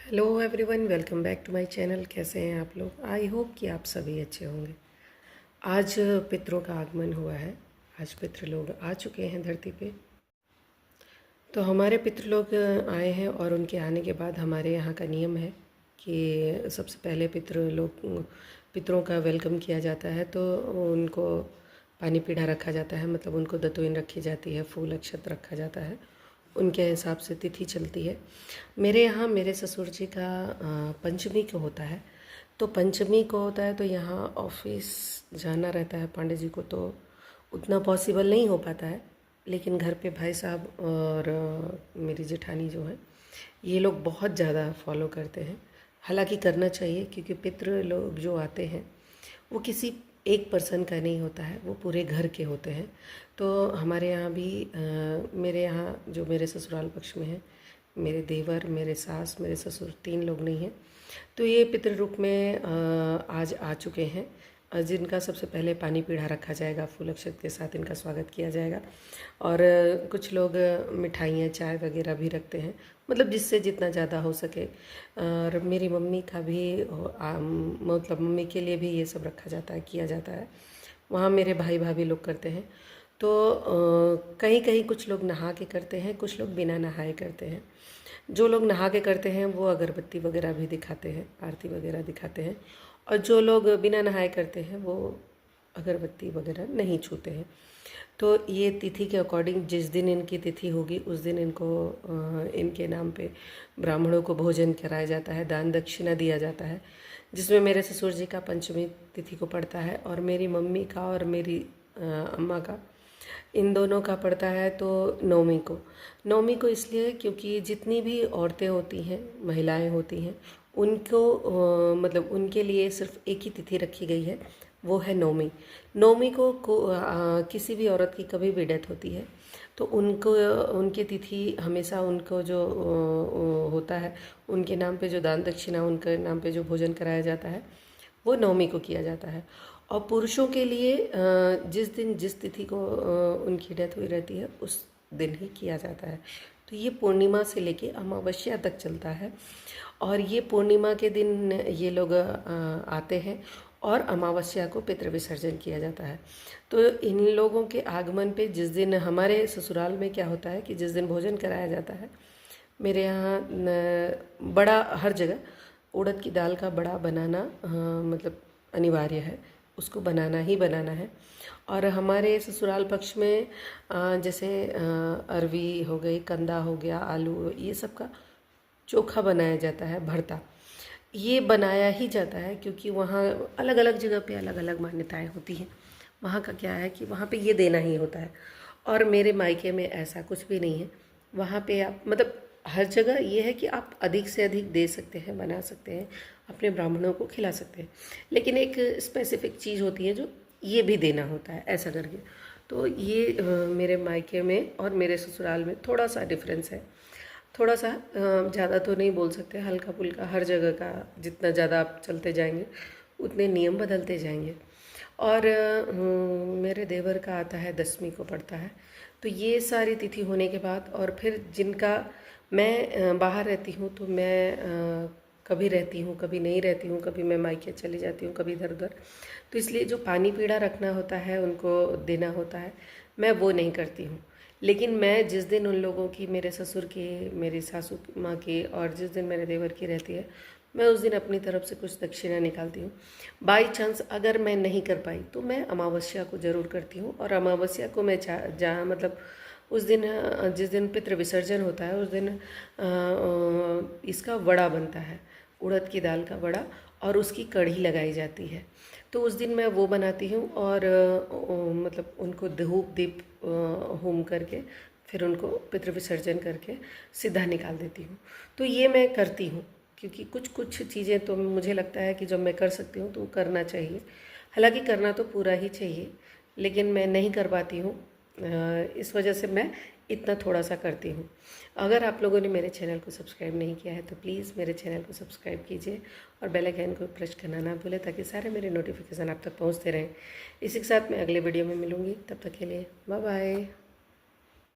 Hello everyone, welcome back to my channel. कैसे हैं आप लोग? आई होप कि आप सभी अच्छे होंगे। आज पितरों का आगमन हुआ है। आज पितृ लोग आ चुके हैं धरती पे। तो हमारे पितृ लोग आए हैं और उनके आने के बाद हमारे यहाँ का नियम है कि सबसे पहले पितरों का वेलकम किया जाता है। तो उनको पानी पीढ़ा रखा जाता है, मतलब उनको दतुईन रखी जाती है, फूल अक्षत रखा जाता है। उनके हिसाब से तिथि चलती है। मेरे यहाँ मेरे ससुर जी का पंचमी को होता है। तो पंचमी को होता है तो यहाँ ऑफिस जाना रहता है पांडे जी को, तो उतना पॉसिबल नहीं हो पाता है। लेकिन घर पे भाई साहब और मेरी जेठानी जो है, ये लोग बहुत ज़्यादा फॉलो करते हैं। हालांकि करना चाहिए, क्योंकि पितृ लोग जो आते हैं वो किसी एक पर्सन का नहीं होता है, वो पूरे घर के होते हैं। तो हमारे यहाँ भी मेरे यहाँ जो मेरे ससुराल पक्ष में है, मेरे देवर, मेरे सास, मेरे ससुर, 3 लोग नहीं हैं। तो ये पितृ रूप में आज आ चुके हैं, जिनका सबसे पहले पानी पीढ़ा रखा जाएगा, फूल अक्षत के साथ इनका स्वागत किया जाएगा। और कुछ लोग मिठाइयाँ, चाय वगैरह भी रखते हैं, मतलब जिससे जितना ज़्यादा हो सके। और मेरी मम्मी का भी मतलब मम्मी के लिए भी ये सब रखा जाता है, किया जाता है। वहाँ मेरे भाई भाभी लोग करते हैं। तो कहीं कहीं कुछ लोग नहा के करते हैं, कुछ लोग बिना नहाए करते हैं। जो लोग नहा के करते हैं वो अगरबत्ती वगैरह भी दिखाते हैं, आरती वगैरह दिखाते हैं। और जो लोग बिना नहाए करते हैं वो अगरबत्ती वगैरह नहीं छूते हैं। तो ये तिथि के अकॉर्डिंग जिस दिन इनकी तिथि होगी उस दिन इनको इनके नाम पे ब्राह्मणों को भोजन कराया जाता है, दान दक्षिणा दिया जाता है, जिसमें मेरे ससुर जी का पंचमी तिथि को पड़ता है और मेरी मम्मी का और मेरी अम्मा का, इन दोनों का पड़ता है तो नौमी को। नौमी को इसलिए क्योंकि जितनी भी औरतें होती हैं, महिलाएं होती हैं, उनको मतलब उनके लिए सिर्फ एक ही तिथि रखी गई है, वो है नौमी। नौमी को किसी भी औरत की कभी भी डेथ होती है तो उनको उनकी तिथि हमेशा उनको जो होता है, उनके नाम पे जो दान दक्षिणा, उनके नाम पे जो भोजन कराया जाता है, वो नौमी को किया जाता है। और पुरुषों के लिए जिस दिन जिस तिथि को उनकी डेथ हुई रहती है उस दिन ही किया जाता है। तो ये पूर्णिमा से लेके अमावस्या तक चलता है। और ये पूर्णिमा के दिन ये लोग आते हैं और अमावस्या को पितृ विसर्जन किया जाता है। तो इन लोगों के आगमन पे जिस दिन हमारे ससुराल में क्या होता है कि जिस दिन भोजन कराया जाता है, मेरे यहाँ बड़ा हर जगह उड़द की दाल का बड़ा बनाना मतलब अनिवार्य है, उसको बनाना ही बनाना है। और हमारे ससुराल पक्ष में जैसे अरवी हो गई, कंदा हो गया, आलू, ये सब का चोखा बनाया जाता है, भरता। ये बनाया ही जाता है क्योंकि वहाँ अलग अलग जगह पे अलग अलग मान्यताएं होती हैं। वहाँ का क्या है कि वहाँ पे ये देना ही होता है। और मेरे मायके में ऐसा कुछ भी नहीं है। वहाँ पे आप मतलब हर जगह ये है कि आप अधिक से अधिक दे सकते हैं, बना सकते हैं, अपने ब्राह्मणों को खिला सकते हैं। लेकिन एक स्पेसिफिक चीज़ होती है जो ये भी देना होता है, ऐसा करके। तो ये मेरे मायके में और मेरे ससुराल में थोड़ा सा डिफरेंस है। थोड़ा सा ज़्यादा तो नहीं बोल सकते, हल्का फुल्का हर जगह का, जितना ज़्यादा आप चलते जाएंगे उतने नियम बदलते जाएंगे। और मेरे देवर का आता है 10वीं को पड़ता है। तो ये सारी तिथि होने के बाद और फिर जिनका, मैं बाहर रहती हूँ तो मैं कभी रहती हूँ, कभी नहीं रहती हूँ, कभी मैं मायके चली जाती हूँ, कभी इधर उधर। तो इसलिए जो पानी पीड़ा रखना होता है, उनको देना होता है, मैं वो नहीं करती हूँ। लेकिन मैं जिस दिन उन लोगों की, मेरे ससुर की, मेरी सासू माँ की, और जिस दिन मेरे देवर की रहती है, मैं उस दिन अपनी तरफ से कुछ दक्षिणा निकालती हूँ। बाई चांस अगर मैं नहीं कर पाई तो मैं अमावस्या को ज़रूर करती हूँ। और अमावस्या को मैं जहाँ मतलब उस दिन जिस दिन पितृ विसर्जन होता है उस दिन इसका वड़ा बनता है, उड़द की दाल का वड़ा, और उसकी कढ़ी लगाई जाती है। तो उस दिन मैं वो बनाती हूँ और मतलब उनको धूप दीप होम करके फिर उनको पितृ विसर्जन करके सीधा निकाल देती हूँ। तो ये मैं करती हूँ क्योंकि कुछ कुछ चीज़ें तो मुझे लगता है कि जब मैं कर सकती हूँ तो करना चाहिए। हालांकि करना तो पूरा ही चाहिए, लेकिन मैं नहीं कर पाती हूँ, इस वजह से मैं इतना थोड़ा सा करती हूँ। अगर आप लोगों ने मेरे चैनल को सब्सक्राइब नहीं किया है तो प्लीज़ मेरे चैनल को सब्सक्राइब कीजिए और बेल आइकन को प्रेस करना ना भूलें, ताकि सारे मेरे नोटिफिकेशन आप तक पहुँचते रहें। इसी के साथ मैं अगले वीडियो में मिलूँगी, तब तक के लिए बाय बाय।